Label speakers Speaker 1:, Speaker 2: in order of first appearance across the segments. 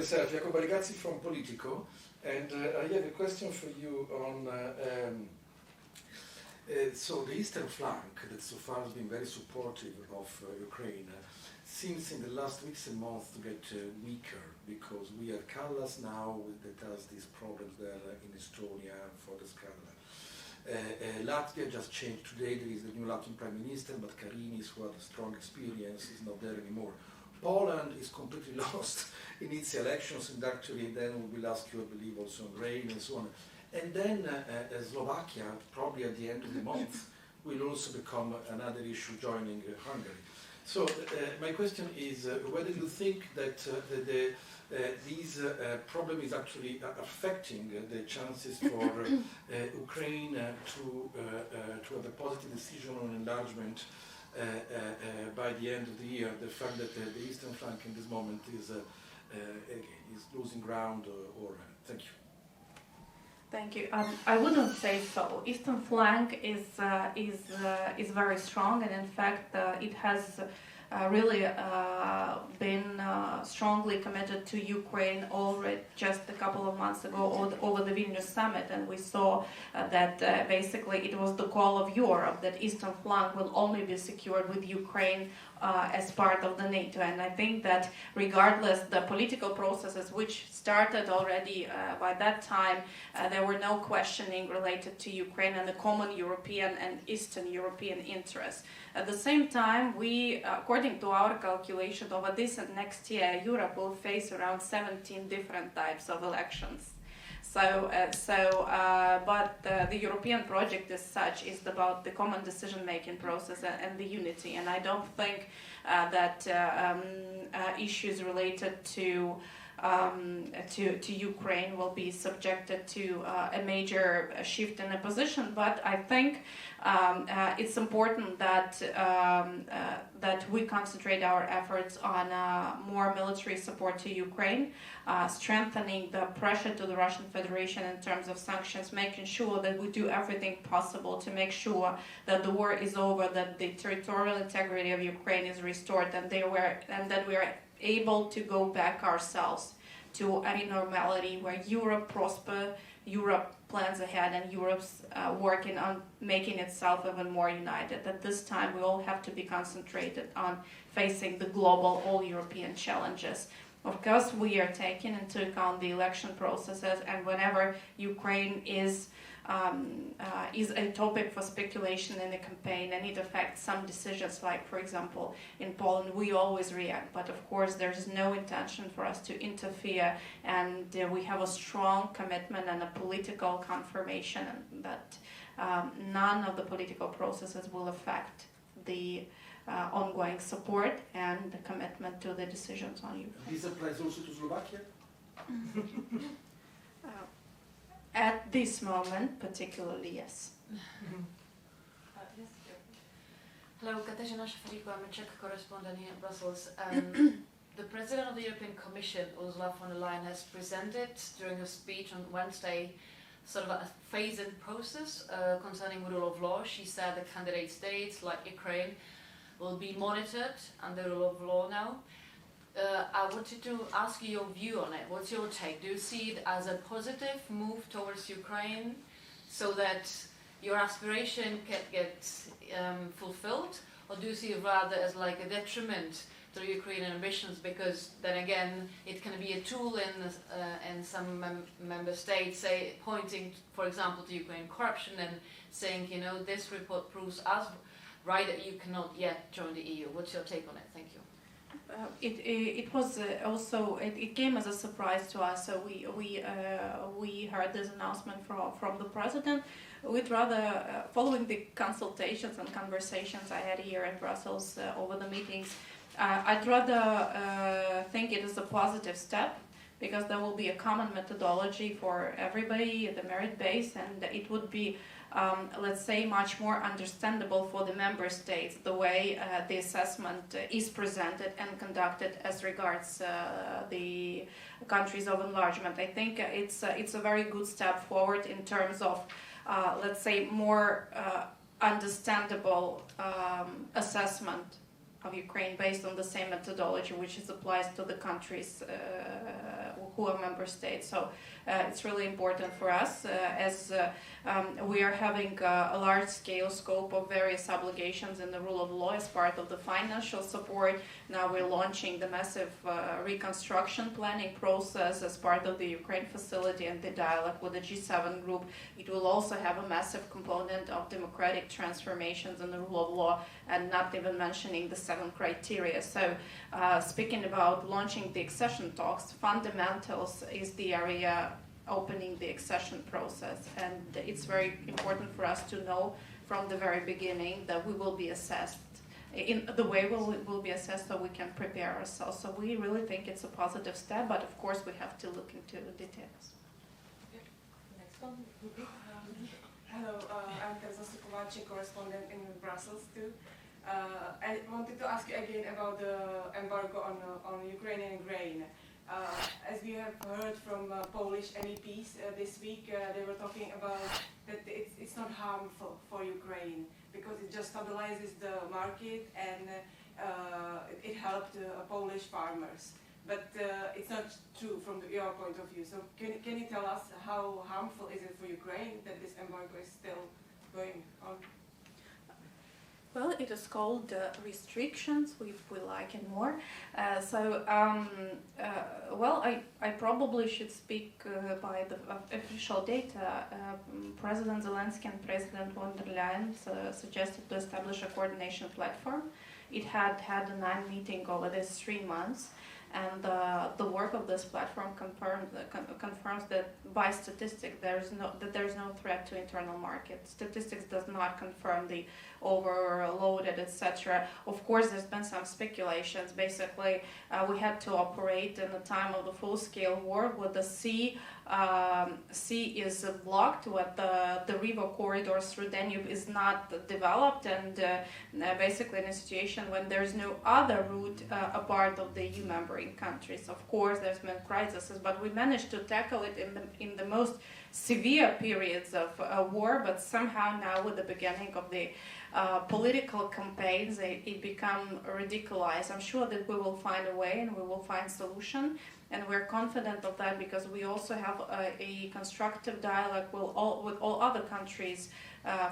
Speaker 1: myself, Jacob Allegazzi from Politico, and I have a question for you on so the eastern flank that so far has been very supportive of Ukraine seems in the last weeks and months to get weaker, because we have Kallas now that has these problems there in Estonia for the scandal. Latvia just changed today. There is the new Latvian Prime Minister, but Karinis, who had a strong experience, is not there anymore. Poland is completely lost in its elections, and actually then we will ask you, I believe, also on rain and so on. And then Slovakia, probably at the end of the month, will also become another issue, joining Hungary. So my question is whether you think that this problem is actually affecting the chances for Ukraine to have a positive decision on enlargement by the end of the year. The fact that the eastern flank in this moment is losing ground, or thank you.
Speaker 2: Thank you. I wouldn't say so. Eastern flank is very strong, and in fact, it has really been strongly committed to Ukraine already just a couple of months ago over the Vilnius summit, and we saw that basically it was the call of Europe that Eastern flank will only be secured with Ukraine as part of the NATO. And I think that regardless the political processes which started already by that time, there were no questioning related to Ukraine and the common European and Eastern European interests. At the same time, we, according to our calculation, over this and next year, Europe will face around 17 different types of elections. But the European project as such is about the common decision-making process and the unity. And I don't think that issues related to Ukraine will be subjected to a major shift in the position. But I think it's important that we concentrate our efforts on more military support to Ukraine, strengthening the pressure to the Russian Federation in terms of sanctions, making sure that we do everything possible to make sure that the war is over, that the territorial integrity of Ukraine is restored, and that we are able to go back ourselves to a normality where Europe prospers, Europe plans ahead, and Europe's working on making itself even more united. At this time, we all have to be concentrated on facing the global, all-European challenges. Of course, we are taking into account the election processes, and whenever Ukraine is a topic for speculation in the campaign, and it affects some decisions, like, for example, in Poland, we always react. But of course, there's no intention for us to interfere, and we have a strong commitment and a political confirmation that none of the political processes will affect the ongoing support and the commitment to the decisions on Ukraine.
Speaker 1: This applies also to Slovakia?
Speaker 2: At this moment, particularly, yes.
Speaker 3: Hello, Katarzyna Szafriko, I'm a Czech correspondent here in Brussels. The President of the European Commission, Ursula von der Leyen, has presented during her speech on Wednesday sort of a phase-in process concerning rule of law. She said the candidate states, like Ukraine, will be monitored under rule of law now. I wanted to ask you your view on it. What's your take? Do you see it as a positive move towards Ukraine so that your aspiration can get fulfilled? Or do you see it rather as like a detriment to Ukrainian ambitions, because then again it can be a tool in some member states, say, pointing, for example, to Ukraine corruption and saying, you know, this report proves us right that you cannot yet join the EU. What's your take on it? Thank you.
Speaker 2: It was also it came as a surprise to us. So we heard this announcement from the president. We'd rather, following the consultations and conversations I had here in Brussels over the meetings, I'd rather think it is a positive step, because there will be a common methodology for everybody, the merit base, and it would be, let's say, much more understandable for the member states, the way the assessment is presented and conducted as regards the countries of enlargement. I think it's a very good step forward in terms of, let's say, more understandable assessment of Ukraine based on the same methodology which applies to the countries who are member states. So it's really important for us as we are having a large-scale scope of various obligations in the rule of law as part of the financial support. Now we're launching the massive reconstruction planning process as part of the Ukraine facility and the dialogue with the G7 group. It will also have a massive component of democratic transformations in the rule of law, and not even mentioning the 7 criteria. So speaking about launching the accession talks, fundamentals is the area opening the accession process, and it's very important for us to know from the very beginning that we will be assessed in the way we will be assessed, so we can prepare ourselves. So we really think it's a positive step, but of course we have to look into the details.
Speaker 4: Next one. Hello, I'm Teresa, correspondent in Brussels too. I wanted to ask you again about the embargo on Ukrainian grain. As we have heard from Polish MEPs this week, they were talking about that it's not harmful for Ukraine because it just stabilizes the market and it helped Polish farmers. But it's not true from your point of view. So can you tell us how harmful is it for Ukraine that this embargo is still going on?
Speaker 2: Well, it is called restrictions, if we like it more. Well, I probably should speak by the official data. President Zelensky and President von der Leyen suggested to establish a coordination platform. It had a 9 meeting over these 3 months. And the work of this platform confirms that by statistics there's no threat to internal market. Statistics does not confirm the overloaded, etc. Of course, there's been some speculations. Basically, we had to operate in the time of the full-scale war with the sea is blocked, with the river corridor through Danube is not developed, and basically in a situation when there's no other route apart of the EU member countries. Of course, there's been crises, but we managed to tackle it in the most severe periods of war. But somehow now, with the beginning of the political campaigns, it become ridiculized. I'm sure that we will find a way and we will find solution. And we're confident of that because we also have a constructive dialogue with all other countries,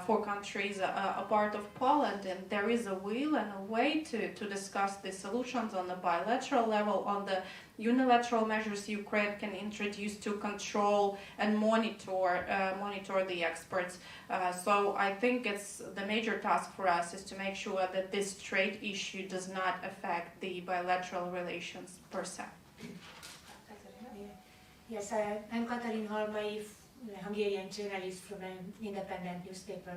Speaker 2: 4 countries a part of Poland, and there is a will and a way to discuss the solutions on the bilateral level, on the unilateral measures Ukraine can introduce to control and monitor the exports. So I think it's the major task for us is to make sure that this trade issue does not affect the bilateral relations per se.
Speaker 5: Yes, I'm Katalin Halmai, Hungarian journalist from an independent newspaper.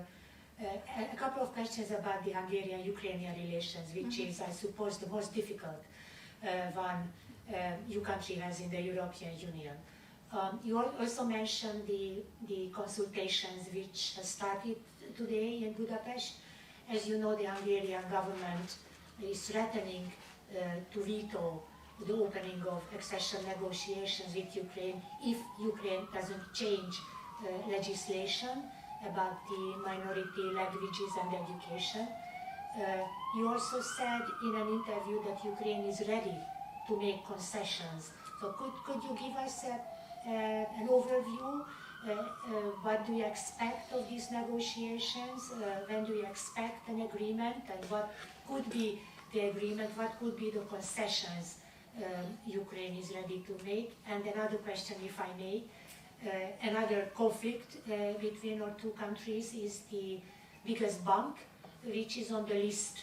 Speaker 5: A couple of questions about the Hungarian-Ukrainian relations, which is, I suppose, the most difficult one your country has in the European Union. You also mentioned the consultations which started today in Budapest. As you know, the Hungarian government is threatening to veto the opening of accession negotiations with Ukraine if Ukraine doesn't change legislation about the minority languages and education. You also said in an interview that Ukraine is ready to make concessions. So could you give us an overview? What do you expect of these negotiations? When do you expect an agreement? And what could be the agreement? What could be the concessions Ukraine is ready to make? And another question, if I may, another conflict between our 2 countries is the biggest bank, which is on the list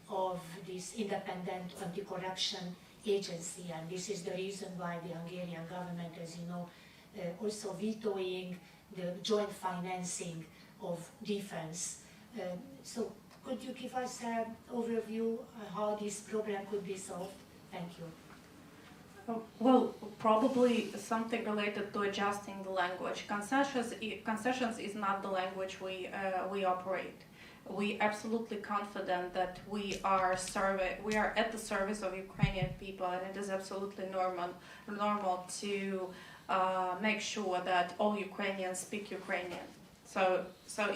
Speaker 5: of this independent anti-corruption agency, and this is the reason why the Hungarian government, as you know, also vetoing the joint financing of defense. So could you give us an overview how this problem could be solved? Thank you.
Speaker 2: Well, probably something related to adjusting the language. Concessions is not the language we operate. We absolutely confident that we are at the service of Ukrainian people, and it is absolutely normal to make sure that all Ukrainians speak Ukrainian. So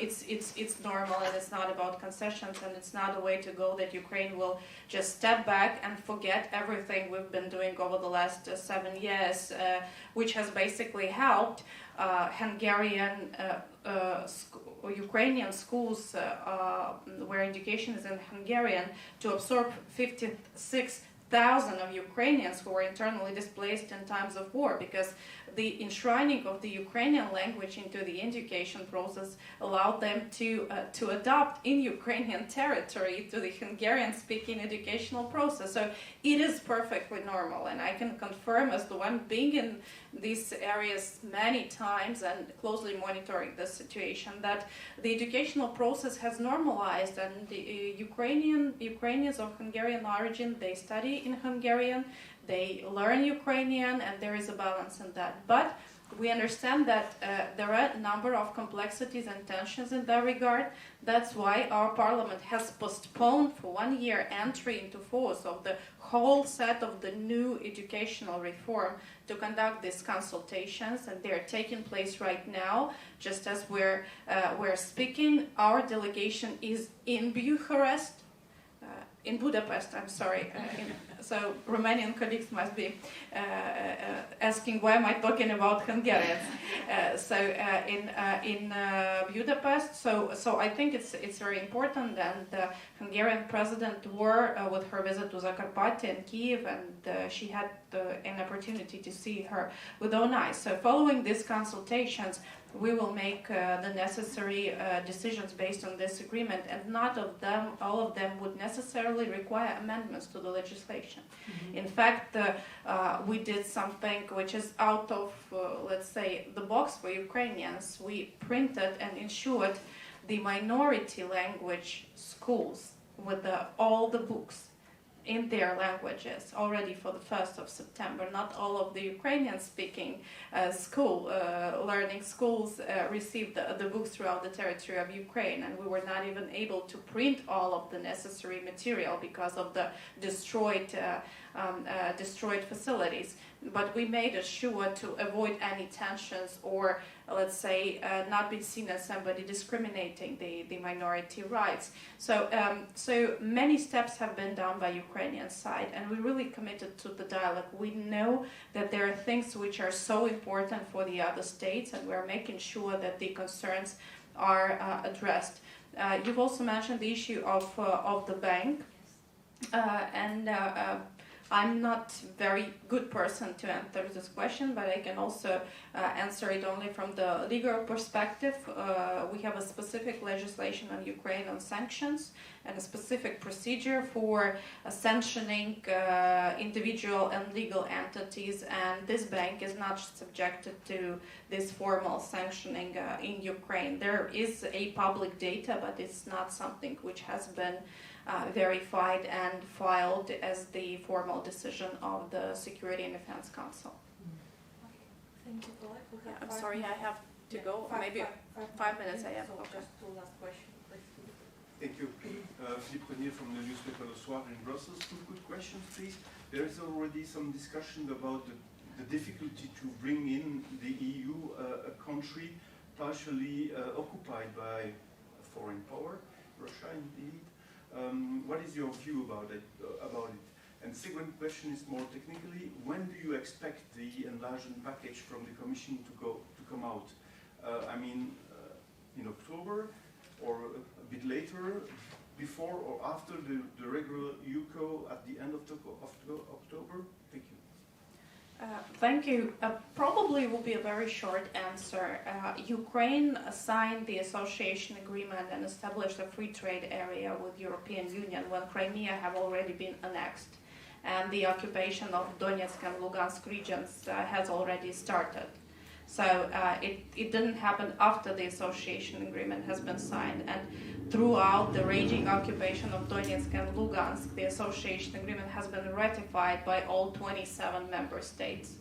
Speaker 2: it's normal, and it's not about concessions, and it's not a way to go that Ukraine will just step back and forget everything we've been doing over the last 7 years, which has basically helped Hungarian Ukrainian schools where education is in Hungarian to absorb 56,000 of Ukrainians who were internally displaced in times of war, because the enshrining of the Ukrainian language into the education process allowed them to adopt in Ukrainian territory to the Hungarian-speaking educational process. So it is perfectly normal, and I can confirm, as the one being in these areas many times and closely monitoring the situation, that the educational process has normalized, and the Ukrainians of Hungarian origin, they study in Hungarian, they learn Ukrainian, and there is a balance in that. But we understand that there are a number of complexities and tensions in that regard. That's why our parliament has postponed for 1 year entry into force of the whole set of the new educational reform to conduct these consultations, and they're taking place right now. Just as we're speaking, our delegation is in Bucharest, in Budapest, I'm sorry. So Romanian colleagues must be asking, why am I talking about Hungarians? In Budapest. So I think it's very important, and the Hungarian president were with her visit to Zakarpattia and Kiev, and she had an opportunity to see her with own eyes. So following these consultations, we will make the necessary decisions based on this agreement, and not all of them would necessarily require amendments to the legislation. Mm-hmm. In fact, we did something which is out of, let's say, the box for Ukrainians. We printed and ensured the minority language schools with all the books in their languages already for the 1st of September. Not all of the Ukrainian-speaking learning schools received the books throughout the territory of Ukraine, and we were not even able to print all of the necessary material because of the destroyed facilities. But we made sure to avoid any tensions or, let's say, not be seen as somebody discriminating the minority rights. So many steps have been done by Ukrainian side, and we're really committed to the dialogue. We know that there are things which are so important for the other states, and we're making sure that the concerns are addressed. You've also mentioned the issue of the bank, and I'm not very good person to answer this question, but I can also answer it only from the legal perspective. We have a specific legislation on Ukraine on sanctions and a specific procedure for sanctioning individual and legal entities, and this bank is not subjected to this formal sanctioning in Ukraine. There is a public data, but it's not something which has been verified and filed as the formal decision of the Security and Defense Council.
Speaker 5: Okay. Thank you, Paul.
Speaker 2: I'm sorry, I have to go. Maybe 5 minutes I have.
Speaker 5: So just two last questions.
Speaker 6: Thank you. Philippe Renier from the newspaper Le Soir in Brussels. Two quick questions, please. There is already some discussion about the difficulty to bring in the EU a country partially occupied by a foreign power, Russia indeed. What is your view about it? And the second question is more technically, when do you expect the enlargement package from the Commission to come out? In October, or a bit later, before or after the regular UCO at the end of October? Thank you.
Speaker 2: Thank you. Probably will be a very short answer. Ukraine signed the association agreement and established a free trade area with European Union when Crimea have already been annexed, and the occupation of Donetsk and Lugansk regions has already started. So it didn't happen after the association agreement has been signed, and throughout the raging occupation of Donetsk and Lugansk, the association agreement has been ratified by all 27 member states.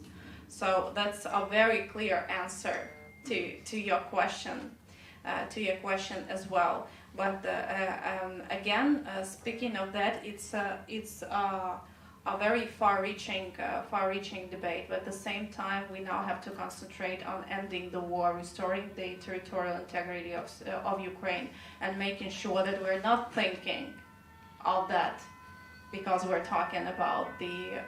Speaker 2: So that's a very clear answer to your question as well. But again, speaking of that, it's a very far-reaching debate, but at the same time we now have to concentrate on ending the war, restoring the territorial integrity of Ukraine, and making sure that we're not thinking of that because we're talking about the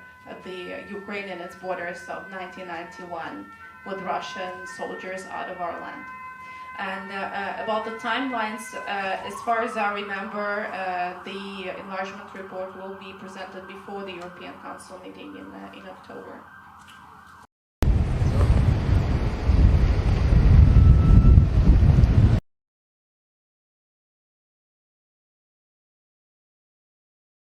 Speaker 2: Ukraine and its borders of 1991 with Russian soldiers out of our land. And about the timelines, as far as I remember, the enlargement report will be presented before the European Council meeting in October.